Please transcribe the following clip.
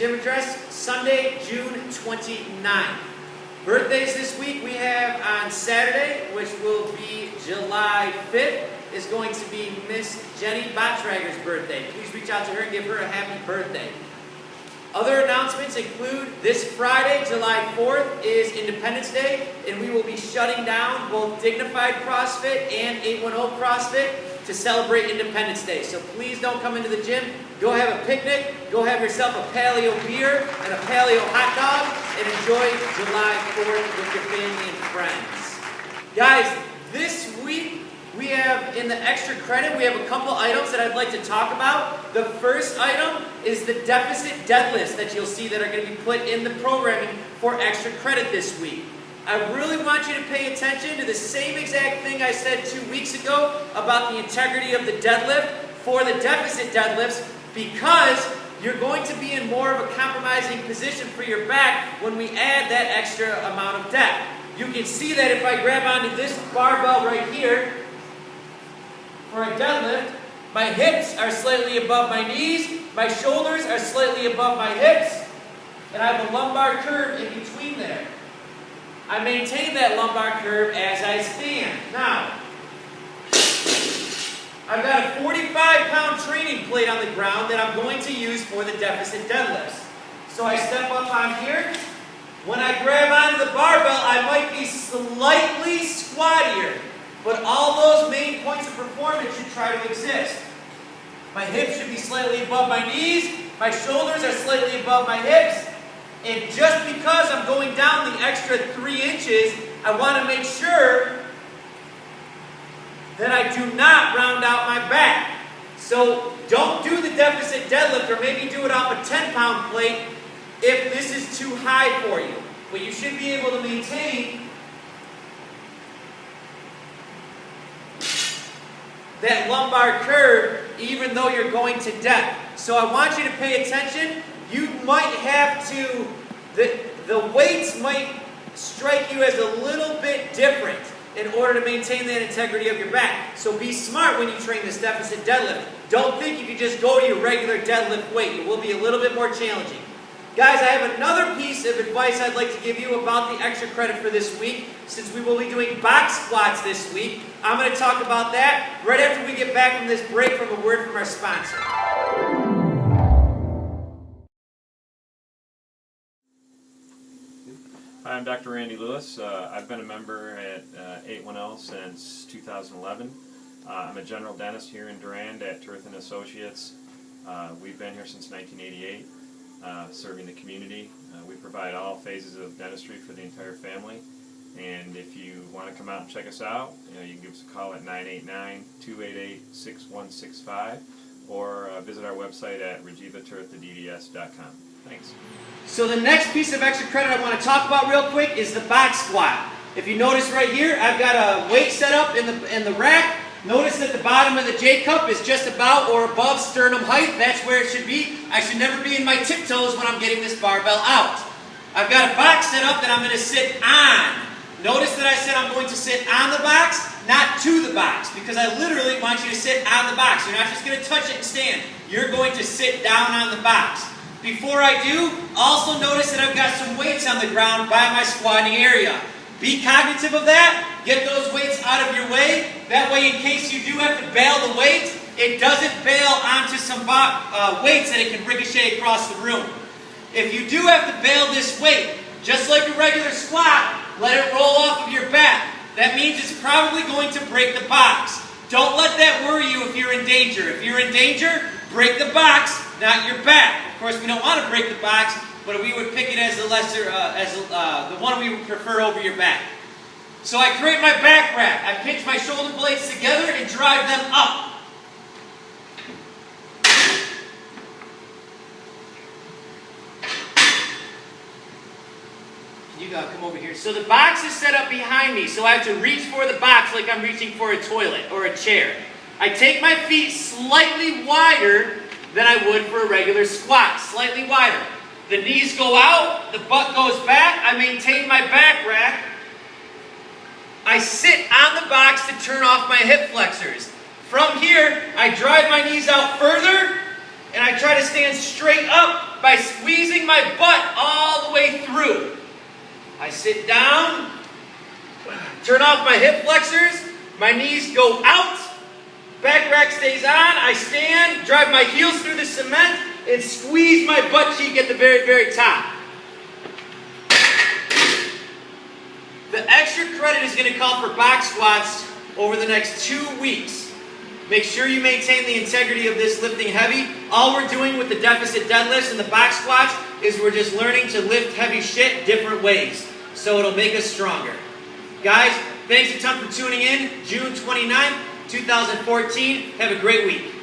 gym address Sunday, June 29th. Birthdays this week we have on Saturday, which will be July 5th, is going to be Miss Jenny Bottrager's birthday. Please reach out to her and give her a happy birthday. Other announcements include this Friday, July 4th, is Independence Day, and we will be shutting down both Dignified CrossFit and 810 CrossFit to celebrate Independence Day. So please don't come into the gym. Go have a picnic, go have yourself a paleo beer and a paleo hot dog, and enjoy July 4th with your family and friends. Guys, this week, we have, in the extra credit, we have a couple items that I'd like to talk about. The first item is the deficit deadlifts that you'll see that are going to be put in the programming for extra credit this week. I really want you to pay attention to the same exact thing I said 2 weeks ago about the integrity of the deadlift for the deficit deadlifts, because you're going to be in more of a compromising position for your back when we add that extra amount of depth. You can see that if I grab onto this barbell right here, for a deadlift, my hips are slightly above my knees, my shoulders are slightly above my hips, and I have a lumbar curve in between there. I maintain that lumbar curve as I stand. Now, I've got a 45-pound training plate on the ground that I'm going to use for the deficit deadlifts. So I step up on here. When I grab onto the barbell, I might be slightly squattier, but all those main points of performance should try to exist. My hips should be slightly above my knees, my shoulders are slightly above my hips, and just because I'm going down the extra 3 inches, I want to make sure that I do not round out my back. So don't do the deficit deadlift, or maybe do it off a 10-pound plate if this is too high for you. But you should be able to maintain that lumbar curve even though you're going to depth. So I want you to pay attention. You might have to, the weights might strike you as a little bit different in order to maintain that integrity of your back. So be smart when you train this deficit deadlift. Don't think you can just go to your regular deadlift weight. It will be a little bit more challenging. Guys, I have another piece of advice I'd like to give you about the extra credit for this week. Since we will be doing box squats this week, I'm going to talk about that right after we get back from this break from a word from our sponsor. Hi, I'm Dr. Randy Lewis. I've been a member at 810 since 2011. I'm a general dentist here in Durand at Turth & Associates. We've been here since 1988. Serving the community. We provide all phases of dentistry for the entire family, and if you want to come out and check us out, you can give us a call at 989-288-6165 or visit our website at regivaturthedds.com. Thanks. So the next piece of extra credit I want to talk about real quick is the box squat. If you notice right here, I've got a weight set up in the rack. Notice that the bottom of the J cup is just about or above sternum height. That's where it should be. I should never be in my tiptoes when I'm getting this barbell out. I've got a box set up that I'm going to sit on. Notice that I said I'm going to sit on the box, not to the box, because I literally want you to sit on the box. You're not just going to touch it and stand. You're going to sit down on the box. Before I do, also notice that I've got some weights on the ground by my squatting area. Be cognitive of that. Get those weights out of your way. That way, in case you do have to bail the weight, it doesn't bail onto some weights that it can ricochet across the room. If you do have to bail this weight, just like a regular squat, let it roll off of your back. That means it's probably going to break the box. Don't let that worry you if you're in danger. If you're in danger, break the box, not your back. Of course, we don't want to break the box, but we would pick it as the lesser, the one we would prefer over your back. So I create my back rack. I pinch my shoulder blades together and drive them up. You gotta come over here. So the box is set up behind me, so I have to reach for the box like I'm reaching for a toilet or a chair. I take my feet slightly wider than I would for a regular squat, slightly wider. The knees go out, the butt goes back, I maintain my back rack. I sit on the box to turn off my hip flexors. From here, I drive my knees out further, and I try to stand straight up by squeezing my butt all the way through. I sit down, turn off my hip flexors, my knees go out, back rack stays on, I stand, drive my heels through the cement, and squeeze my butt cheek at the very, very top. The extra credit is going to call for box squats over the next 2 weeks. Make sure you maintain the integrity of this lifting heavy. All we're doing with the deficit deadlifts and the box squats is we're just learning to lift heavy shit different ways. So it'll make us stronger. Guys, thanks a ton for tuning in. June 29th, 2014. Have a great week.